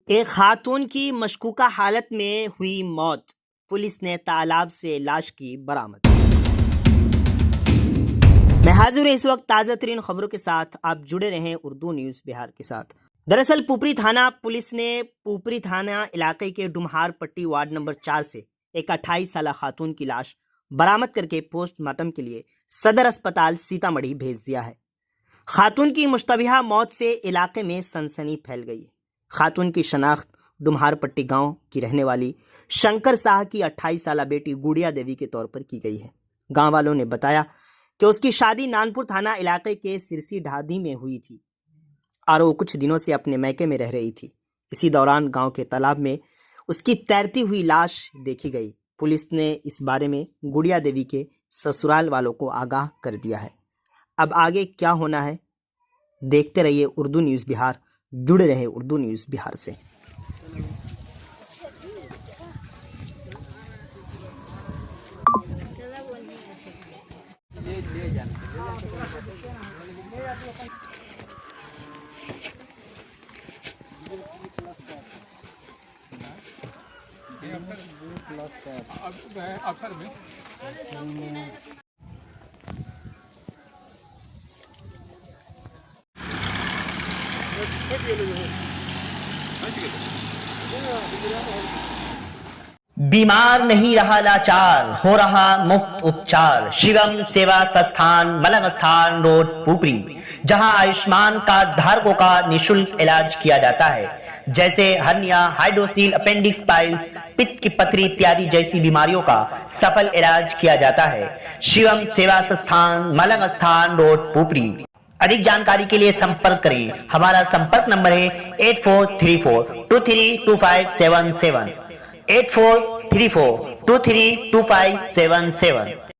एक खातून की मशकूका हालत में हुई मौत। पुलिस ने तालाब से लाश की बरामद। मैं हाजिर हूं इस वक्त ताज़ा तरीन खबरों के साथ। आप जुड़े रहें उर्दू न्यूज़ बिहार के साथ। दरअसल पुपरी थाना पुलिस ने पुपरी थाना इलाके के डुमहार पट्टी वार्ड नंबर 4 से एक 28 साल खातून की लाश बरामद करके पोस्टमार्टम के लिए सदर अस्पताल सीतामढ़ी भेज दिया है। खातून की मुश्तबिहा मौत से इलाके में सनसनी फैल गई है। खातून की शनाख्त डुमहार पट्टी गांव की रहने वाली शंकर शाह की 28 साल बेटी गुड़िया देवी के तौर पर की गई है। गांव वालों ने बताया कि उसकी शादी नानपुर थाना इलाके के सिरसी ढाधी में हुई थी और वो कुछ दिनों से अपने मैके में रह रही थी। इसी दौरान गांव के तालाब में उसकी तैरती हुई लाश देखी गई। पुलिस ने इस बारे में गुड़िया देवी के ससुराल वालों को आगाह कर दिया है। अब आगे क्या होना है, देखते रहिए उर्दू न्यूज़ बिहार। जुड़े रहे उर्दू न्यूज़ बिहार से। अफसर में बीमार नहीं रहा लाचार, हो रहा मुफ्त उपचार। शिवम सेवा संस्थान, मलंग स्थान रोड, पुपरी, जहां आयुष्मान कार्ड धारकों का निशुल्क इलाज किया जाता है, जैसे हर्निया, हाइड्रोसील, अपेंडिक्स, पाइल्स, पित्त की पथरी इत्यादि जैसी बीमारियों का सफल इलाज किया जाता है। शिवम सेवा संस्थान, मलंग स्थान रोड, पुपरी। अधिक जानकारी के लिए संपर्क करें। हमारा संपर्क नंबर है 8434232577, 8434232577।